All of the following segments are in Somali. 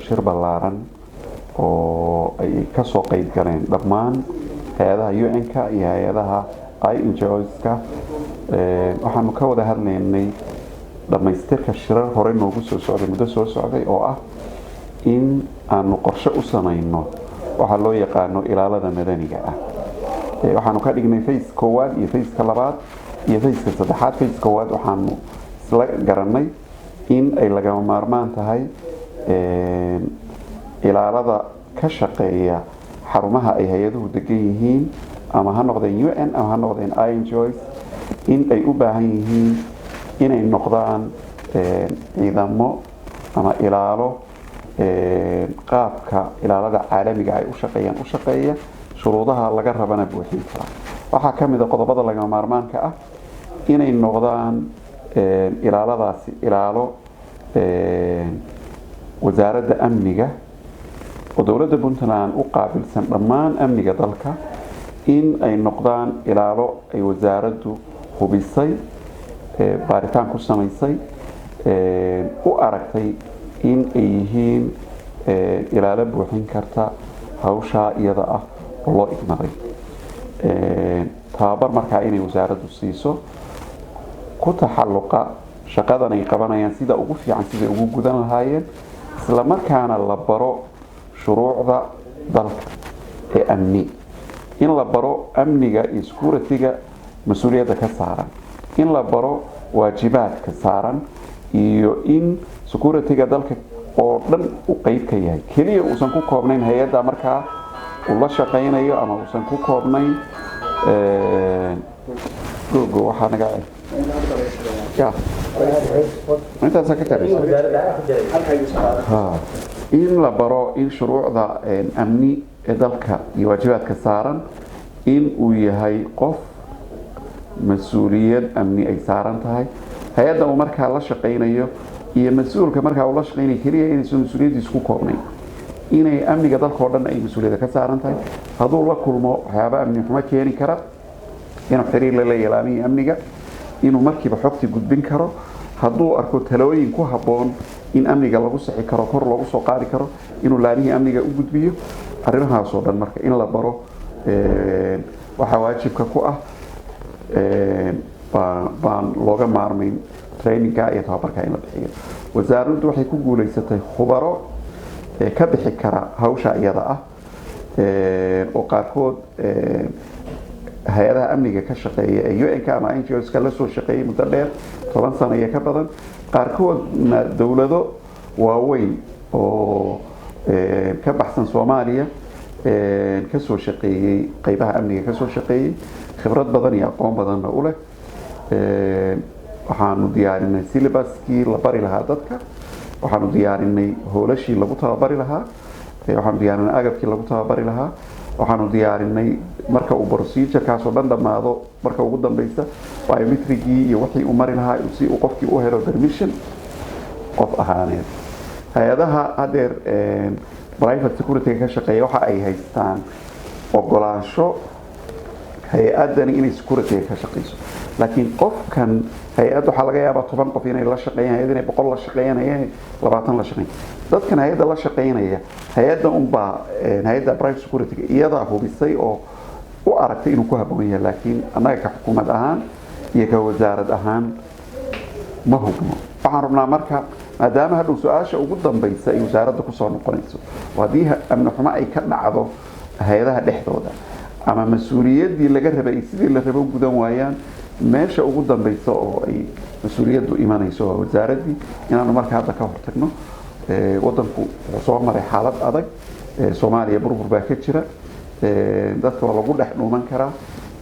shir ballaaran oo ay ka soo qayb galeen dhammaan hay'adaha UN-ka iyo hay'adaha NGOs-ka. waxaanu ka wada hadlaynay dhamaystirka shirar hore noogu soo socday muddo soo socday oo ah in aanu qorshe u samayno waxa loo yaqaano ilaalada madaniga ah. waxaanu ka dhignay phase koowaad iyo phase labaad iyo phase saddexaad. phase koowaad waxaanu isla garanay in ay lagama maarmaan tahay ilaalada ka shaqeeya xarumaha ay hay-aduhu degan yihiin ama ha noqdeen UN ama ha noqdeen NGOs in ay u baahan yihiin inay noqdaan ciidamo ama ilaalo qaabka ilaalada caalamiga ay u shaqeeya shuruudaha laga rabana buuxin kara. waxaa ka mid ah qodobada lagama maarmaanka ah inay noqdaan ilaaladaasi ilaalo wasaaradda amniga oo dowladda Puntland u qaabilsan dhammaan amniga dalka, in ay noqdaan ilaalo ay wasaaraddu hubisay, baaritaan ku samaysay, u aragtay in ay yihiin ilaalo buuxin karta hawshaa iyada ah oo loo igmaday. tababar markaa inay wasaaraddu siiso ku taxalluqa shaqadan ay qabanayaan sida ugu fiican siday ugu gudan lahaayeen, isla markaana la baro shuruucda dalka ee amni, in la baro amniga iyo security-ga mas-uuliyadda ka saaran, in la baro waajibaadka saaran, iyo in security-ga dalka oo dhan u qayb ka yahay, keliya uusan ku koobnayn hay-adda markaa uu la shaqaynayo ama uusan ku koobnayn waxaa naga in la baro in shuruucda amni ee dalka iyo waajibaadka saaran in uu yahay qof mas-uuliyad amni ay saaran tahay, hay-adda uu markaa la shaqaynayo iyo mas-uulka markaa uu la shaqaynayo keliya inaysan mas-uuliyaddiisa ku koobnayn, inay amniga dalka oo dhan ay mas-uuliyadda ka saaran tahay. hadduu la kulmo waxyaaba amni xumo keeni kara inuu xiriir la leeyahay laamihii amniga, inuu markiiba xogti gudbin karo, hadduu arko talooyin ku habboon in amniga lagu sixi karo, kor loogu soo qaadi karo, inuu laamihii amniga u gudbiyo. arrimahaasoo dhan marka in la baro waxaa waajibka ku ah baan looga maarmayn traininga iyo tababarka in la bixiyo. wasaaraddu waxay ku guulaysatay khubaro ka bixi kara hawsha iyada ah oo qaarkood hay-adaha amniga ka shaqeeya ee UN-ka ama NGOs-ka la soo shaqeeyay muddo dheer 10 sano iyo ka badan, qaarkoodna dowlado waaweyn oo ka baxsan Soomaaliya ka soo shaqeeyay qaybaha amniga ka soo shaqeeyay, khibrad badan iyo aqoon badanna u leh. waxaanu diyaarinay syllabuskii la bari lahaa dadka, waxaanu diyaarinay howlashii lagu tababari lahaa, waxaanu diyaarinay agabkii lagu tababari lahaa, waxaanu diyaarinay marka uu procedure-kaas oo dhan dhammaado marka ugu dambeysa biometrigii iyo wixii uu mari lahaa si uu qofkii u helo permission qof ahaaneed. hay-adaha hadeer private security ka shaqeeya waxa ay haystaan ogolaansho hay-adani inay security ka shaqeyso, laakiin qofkan hay-ad waxaa laga yaabaa 10 qof inay la shaqeeyaan, hay-ad inay 100 la shaqeeyaan, hay-ad 20 la shaqeeyaan. dadkan hay-adda la shaqeynaya hay-adda unbaa hay-adda private security iyadaa hubisay oo u aragtay inuu ku habboon yahay, laakiin annaga ka xukuumad ahaan iyo ka wasaarad ahaan ma hubno. waxaan rabnaa marka maadaama hadhow su-aasha ugu dambeysa ay wasaaradda kusoo noqonayso haddii amni xumo ay ka dhacdo hay-adaha dhexdooda ama mas-uuliyaddii laga rabay sidii la rabo gudan waayaan, meesha ugu dambeysa oo ay mas-uuliyaddu imanayso waa wasaaraddii. inaanu marka hadda ka hortagno, waddanku wuxuu soo maray xaalad adag, Soomaaliya burbur baa ka jira, dadka waa lagu dhex dhuuman karaa.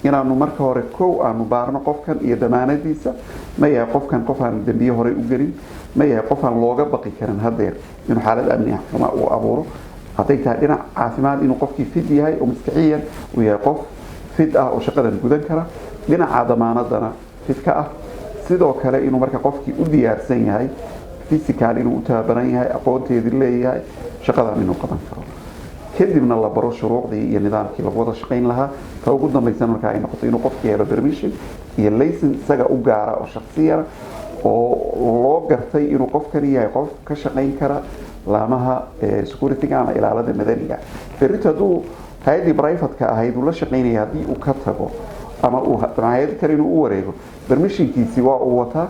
inaanu marka hore kow aanu baarno qofkan iyo damaanadiisa, ma yahay qofkan qof aan dambiye hore u gelin, ma yahay qof aan looga baqi karin hadeer inuu xaalad amni xumo uu abuuro, hadday tahay dhinac caafimaad inuu qofkii fid yahay oo maskaxiyan uu yahay qof fid ah oo shaqadan gudan kara, dhinaca damaanadana fid ka ah, sidoo kale inuu marka qofkii u diyaarsan yahay physical inuu u tababaran yahay, aqoonteedii leeyahay, shaqadan inuu qaban karo. kadibna la baro shuruucdii iyo nidaamkii lagu wada shaqayn lahaa. ta ugu dambaysan marka ay noqoto inuu qofkii helo permission iyo license isaga u gaara oo shakhsiyan oo loo gartay inuu qofkani yahay qof ka shaqayn kara laamaha security-ga ama ilaalada madaniga berrito hadduu hay-addii private-ka ahayd uu la shaqaynaya haddii uu ka tago ama uu hay-ad kale inuu u wareego permissionkiisii waa uu wataa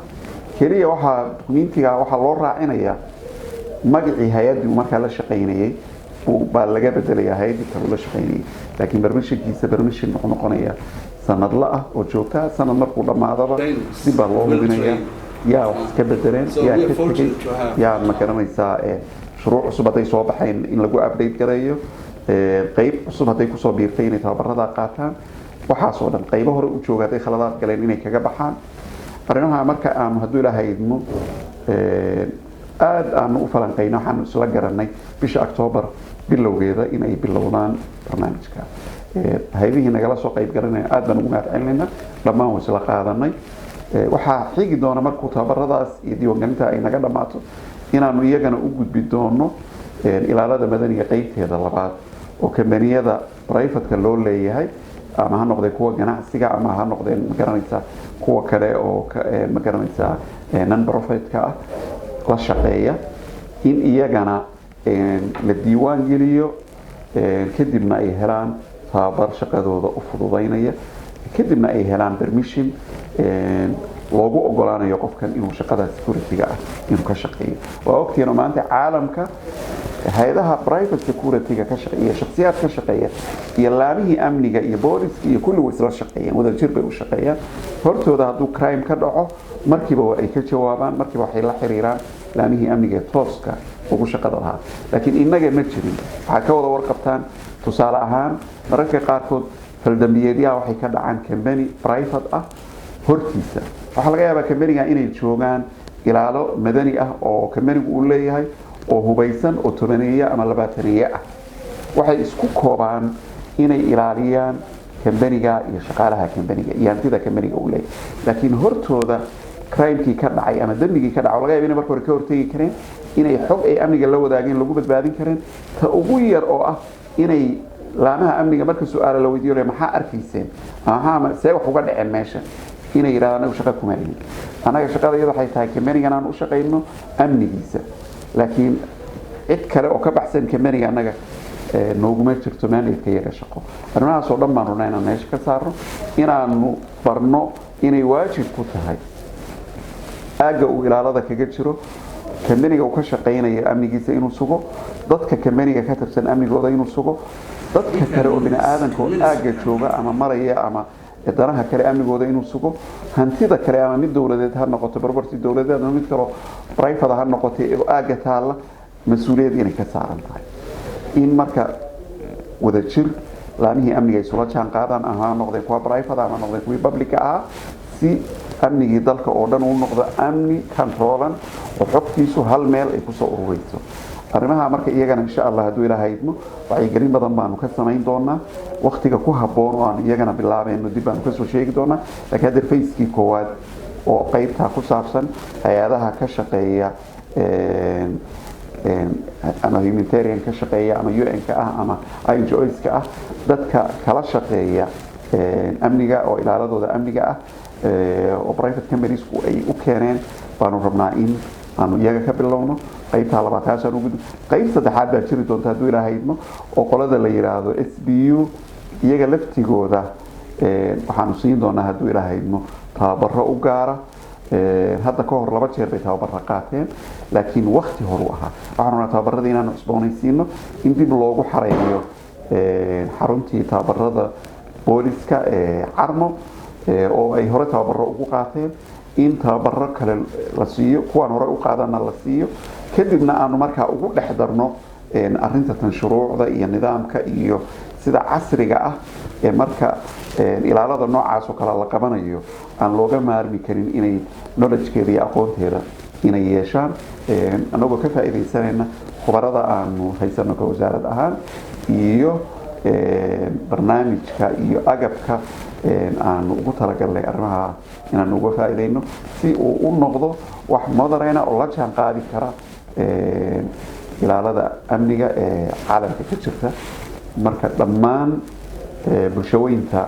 keliya waxaa dukumentiga waxaa loo raacinayaa magacii hay-addii uu markaa la shaqaynayay baa laga bedelaya hay-addii kale uu la shaqaynayay laakiin permissionkiisa permission wuxuu noqonayaa sanadla ah oo joogta sanad markuu dhammaadaba dib baa loo hubinaya yaa wax iska bedeleen yaa ka tegay yaa ma garanaysaa shuruuc cusub hadday soo baxayn in lagu update gareeyo qayb cusub hadday kusoo biirtay inay tababaradaa qaataan waxaasoo dhan qaybo hore u jooga hadday khaladaad galeen inay kaga baxaan arrimaha marka aanu hadduu ilaahay idmo aad aanu u falanqayno waxaanu isla garanay bisha October bilowgeeda inay bilowdaan barnaamijka hay-adihii nagala soo qayb garanaya aad baan ugu mahadcelinaynaa dhammaan waa isla qaadanay waxaa xigi doona markuu tababaradaas iyo diiwaangelinta ay naga dhammaato inaanu iyagana u gudbi doono ilaalada madaniga qaybteeda labaad oo kambaniyada private-ka loo leeyahay ama ha noqdeen kuwa ganacsiga ama ha noqdeen ma garanaysaa kuwa kale oo ma garanaysaa non profit-ka ah la shaqeeya in iyagana la diiwaan geliyo kadibna ay helaan tababar shaqadooda u fududaynaya kadibna ay helaan permission loogu ogolaanayo qofkan inuu shaqada security-ga ah inuu ka shaqeeyo waa ogtiina maanta caalamka hay-adaha private security-ga ka shaqeeya shakhsiyaad ka shaqeeya iyo laamihii amniga iyo booliska iyo kulli way isla shaqeeyaan wadajir bay u shaqeeyaan hortooda hadduu crime ka dhaco markiiba ay ka jawaabaan markiiba waxay la xiriiraan laamihii amniga ee tooska ugu shaqada lahaa laakiin innaga ma jirin waxaad ka wada warqabtaan tusaale ahaan mararka qaarkood faldambiyeedyaha waxay ka dhacaan company private ah hortiisa waxaa laga yaabaa companiga inay joogaan ilaalo madani ah oo companigu uu leeyahay oo hubaysan oo tobaneeye ama labaataneeye ah waxay isku koobaan inay ilaaliyaan companiga iyo shaqaalaha companiga iyo hantida companiga uu leeyahay laakiin hortooda crime-kii ka dhacay ama dambigii ka dhacay laga yaabaa inay marka hore ka hortegi kareen inay xog ay amniga la wadaageen lagu badbaadin kareen ta ugu yar oo ah inay laamaha amniga marka su'aalo la weydiiyo maxaa arkayseen ama see wax uga dhaceen meesha inay yiraahdaan anagu shaqo kuma lihin anaga shaqadayadu waxay tahay companigan aan u shaqayno amnigiisa laakiin cid kale oo ka baxsan companiga anaga nooguma jirto mandate-ka iyaga shaqo arrimahaas oo dhan baan rabnaa inaan meesha ka saarno inaanu barno inay waajib ku tahay aagga uu ilaalada kaga jiro companiga uu ka shaqaynayo amnigiisa inuu sugo dadka companiga ka tirsan amnigooda inuu sugo dadka kale oo bini aadanka oo aagga jooga ama maraya ama danaha kale amnigooda inuu sugo hantida kale ama mid dowladeed ha noqoto property dowladeed ama mid kale private ha noqoto ee aagga taalla mas'uuliyad inay ka saaran tahay in marka wadajir laamihii amniga ay sula jaan qaadaan ama noqdeen kuwa private ama noqdeen kuwa public ah si amnigii dalka oo dhan uu noqdo amni controlan oo xogtiisu hal meel ay ku soo ururayso arrimaha marka iyagana insha Allah hadduu ilaahay idmo wacyigelin badan baanu ka samayn doonaa waqtiga ku habboon oo aan iyagana bilaabayno dib baanu kasoo sheegi doonaa laakiin hadda fayskii koowaad oo qaybtaa ku saabsan hay-adaha ka shaqeeya ama humanitarian ka shaqeeya ama UN-ka ah ama NGOs-ka ah dadka kala shaqeeya amniga oo ilaaladooda amniga ah oo private companies ay u keeneen baanu rabnaa in aanu iyaga ka bilowno qaybta labaad taasaan ugu qayb saddexaad baa jiri doonta hadduu ilaahay idmo oo qolada la yiraahdo SBU iyaga laftigooda waxaanu siin doonaa hadduu ilaahay idmo tababaro u gaara hadda ka hor 2 jeer bay tababaro qaateen laakiin waqti hore u ahaa waxaanu rabnaa tababarada inaanu cusboonaysiino in dib loogu xareeyo xaruntii tababarada booliska Carmo oo ay hore tababaro ugu qaateen in tababaro kale la siiyo kuwan hore u qaadana la siiyo kadibna aanu markaa ugu dhex darno arrinta tan shuruucda iyo nidaamka iyo sida casriga ah ee marka ilaalada noocaas oo kale la qabanayo aan looga maarmi karin inay knowledge-keeda iyo aqoonteeda inay yeeshaan anagoo ka faa'iidaysanayna khubarada aanu haysano ka wasaarad ahaan iyo barnaamijka iyo agabka aanu ugu talagalnay arrimaha inaan uga faa'iidayno si uu u noqdo wax moderna oo la jaan qaadi kara ilaalada amniga ee caalamka ka jirta marka dhammaan bulshooyinka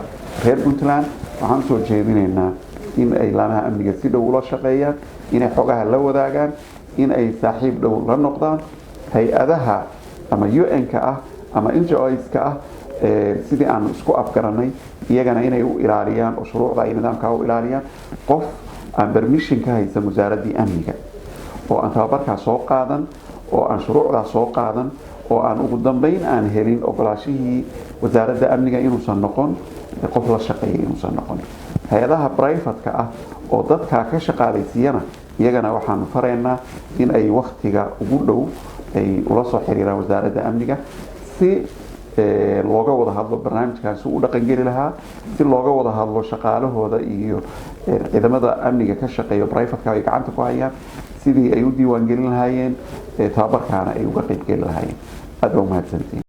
reer Puntland waxaan soo jeedinaynaa in ay laamaha amniga si dhow ula shaqeeyaan in ay xogaha la wadaagaan in ay saaxiib dhow la noqdaan hay-adaha ama UN-ka ah ama NGOs-ka ah sidii aan isku afgaranay iyagana inay u ilaaliyaan oo shuruucda iyo nidaamka u ilaaliyaan qof aan permission ka haysan wasaaradii amniga oo aan tababarkaa soo qaadan oo aan shuruucdaa soo qaadan oo aan ugu dambeyn aan helin ogolaashihii wasaaradda amniga inuusan noqon qof la shaqeeya inuusan noqon hay-adaha privatka ah oo dadkaa ka shaqaalaysiiyana iyagana waxaanu faraynaa in ay waktiga ugu dhow ay ula soo xiriiraan wasaaradda amniga si looga wada hadlo barnaamijkaasi u dhaqangeli lahaa si looga wada hadlo shaqaalahooda iyo ciidamada amniga ka shaqeeya privatka ay gacanta ku hayaan sidii ay u diiwaangelin lahaayeen tababarkaana ay uga qaybgeli lahaayeen aad baa umahadsantiin